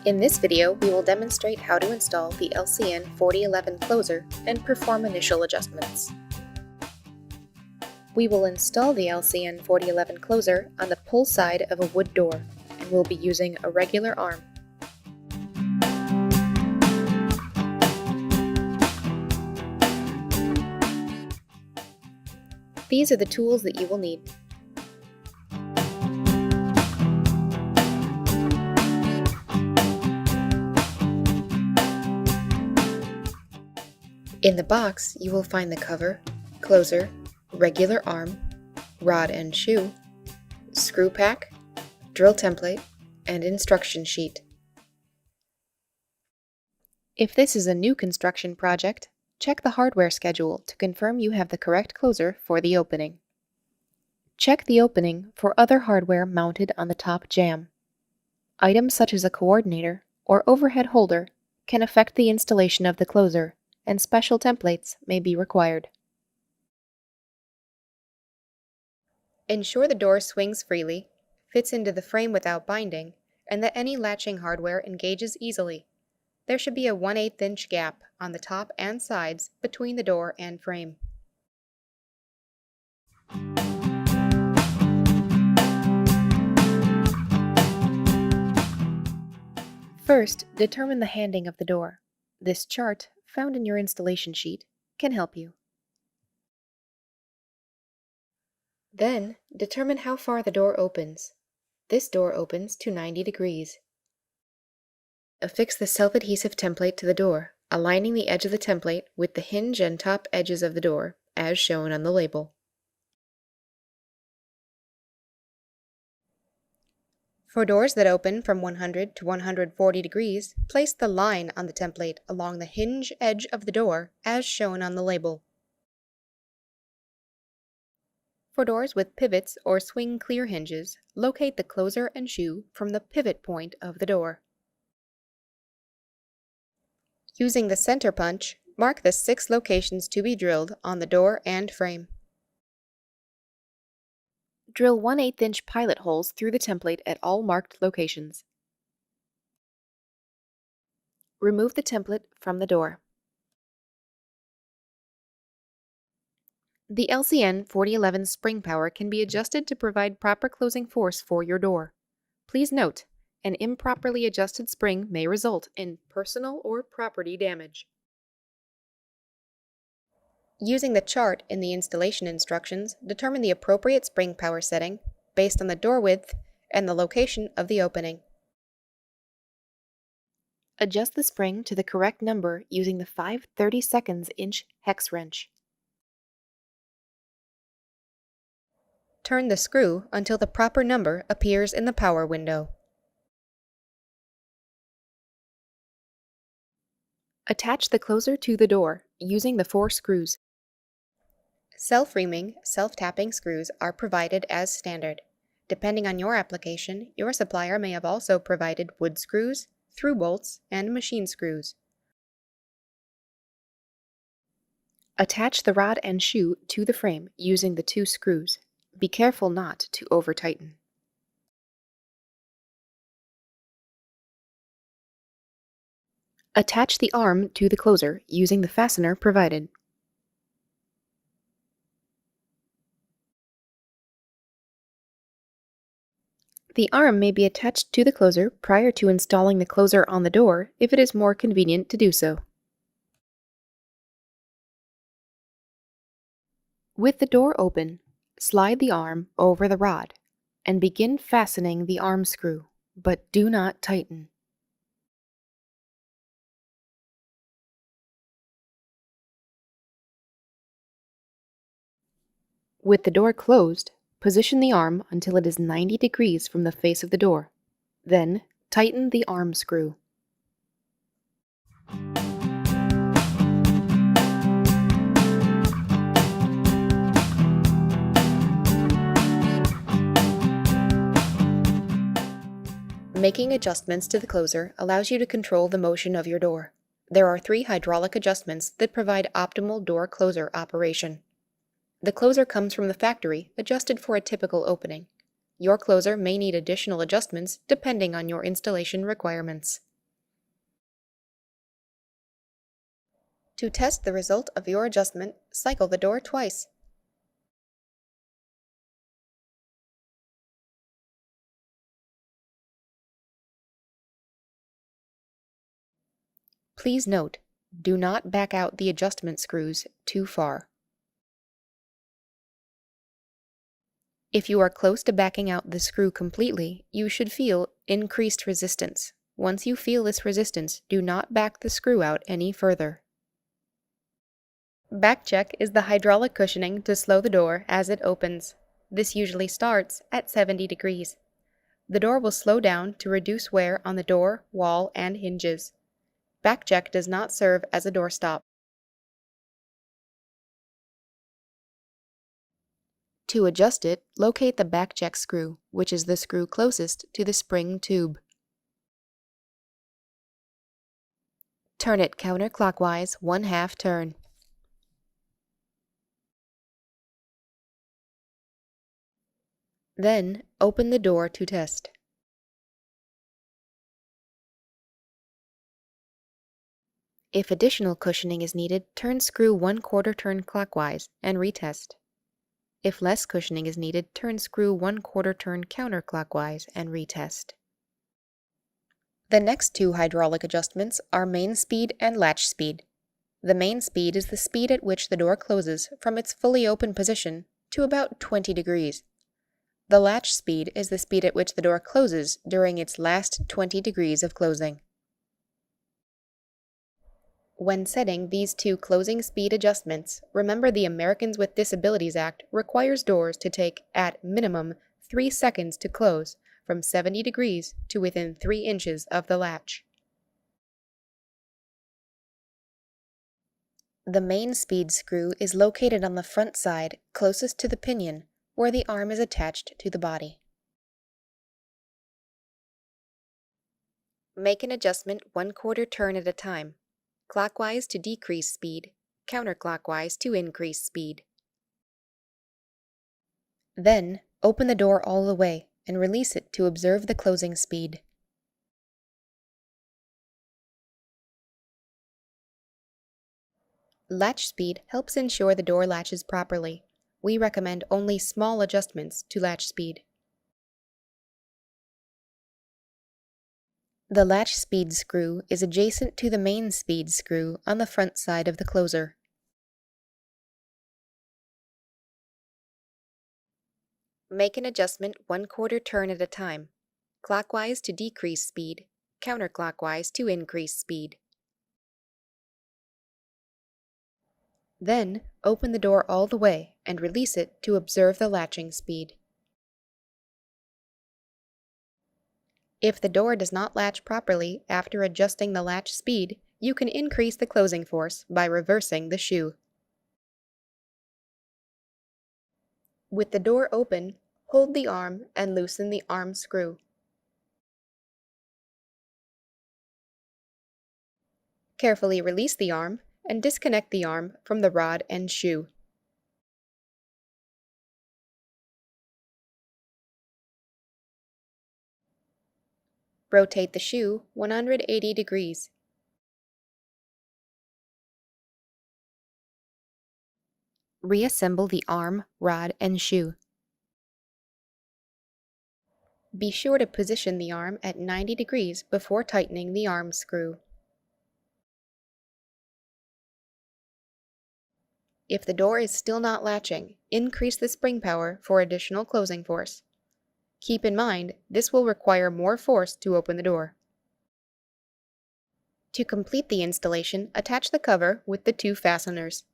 In this video, we will demonstrate how to install the LCN 4011 closer and perform initial adjustments. We will install the LCN 4011 closer on the pull side of a wood door, and we'll be using a regular arm. These are the tools that you will need. In the box, you will find the cover, closer, regular arm, rod and shoe, screw pack, drill template, and instruction sheet. If this is a new construction project, check the hardware schedule to confirm you have the correct closer for the opening. Check the opening for other hardware mounted on the top jamb. Items such as a coordinator or overhead holder can affect the installation of the closer, and special templates may be required. Ensure the door swings freely, fits into the frame without binding, and that any latching hardware engages easily. There should be a 1/8 inch gap on the top and sides between the door and frame. First, determine the handing of the door. This chart, found in your installation sheet, can help you. Then, determine how far the door opens. This door opens to 90 degrees. Affix the self-adhesive template to the door, aligning the edge of the template with the hinge and top edges of the door, as shown on the label. For doors that open from 100 to 140 degrees, place the line on the template along the hinge edge of the door, as shown on the label. For doors with pivots or swing clear hinges, locate the closer and shoe from the pivot point of the door. Using the center punch, mark the 6 locations to be drilled on the door and frame. Drill 1/8 inch pilot holes through the template at all marked locations. Remove the template from the door. The LCN 4011 spring power can be adjusted to provide proper closing force for your door. Please note, an improperly adjusted spring may result in personal or property damage. Using the chart in the installation instructions, determine the appropriate spring power setting based on the door width and the location of the opening. Adjust the spring to the correct number using the 5/32 inch hex wrench. Turn the screw until the proper number appears in the power window. Attach the closer to the door using the 4 screws. Self-reaming, self-tapping screws are provided as standard. Depending on your application, your supplier may have also provided wood screws, through bolts, and machine screws. Attach the rod and shoe to the frame using the 2 screws. Be careful not to over-tighten. Attach the arm to the closer using the fastener provided. The arm may be attached to the closer prior to installing the closer on the door if it is more convenient to do so. With the door open, slide the arm over the rod and begin fastening the arm screw, but do not tighten. With the door closed, position the arm until it is 90 degrees from the face of the door. Then, tighten the arm screw. Making adjustments to the closer allows you to control the motion of your door. There are 3 hydraulic adjustments that provide optimal door closer operation. The closer comes from the factory, adjusted for a typical opening. Your closer may need additional adjustments depending on your installation requirements. To test the result of your adjustment, cycle the door twice. Please note, do not back out the adjustment screws too far. If you are close to backing out the screw completely, you should feel increased resistance. Once you feel this resistance, do not back the screw out any further. Back check is the hydraulic cushioning to slow the door as it opens. This usually starts at 70 degrees. The door will slow down to reduce wear on the door, wall, and hinges. Back check does not serve as a door stop. To adjust it, locate the back check screw, which is the screw closest to the spring tube. Turn it counterclockwise 1/2 turn. Then, open the door to test. If additional cushioning is needed, turn screw 1/4 turn clockwise and retest. If less cushioning is needed, turn screw 1/4 turn counterclockwise and retest. The next two hydraulic adjustments are main speed and latch speed. The main speed is the speed at which the door closes from its fully open position to about 20 degrees. The latch speed is the speed at which the door closes during its last 20 degrees of closing. When setting these two closing speed adjustments, remember the Americans with Disabilities Act requires doors to take, at minimum, 3 seconds to close from 70 degrees to within 3 inches of the latch. The main speed screw is located on the front side closest to the pinion, where the arm is attached to the body. Make an adjustment 1/4 turn at a time, clockwise to decrease speed, counterclockwise to increase speed. Then, open the door all the way and release it to observe the closing speed. Latch speed helps ensure the door latches properly. We recommend only small adjustments to latch speed. The latch speed screw is adjacent to the main speed screw on the front side of the closer. Make an adjustment 1/4 turn at a time, clockwise to decrease speed, counterclockwise to increase speed. Then, open the door all the way and release it to observe the latching speed. If the door does not latch properly after adjusting the latch speed, you can increase the closing force by reversing the shoe. With the door open, hold the arm and loosen the arm screw. Carefully release the arm and disconnect the arm from the rod and shoe. Rotate the shoe 180 degrees. Reassemble the arm, rod, and shoe. Be sure to position the arm at 90 degrees before tightening the arm screw. If the door is still not latching, increase the spring power for additional closing force. Keep in mind, this will require more force to open the door. To complete the installation, attach the cover with the 2 fasteners.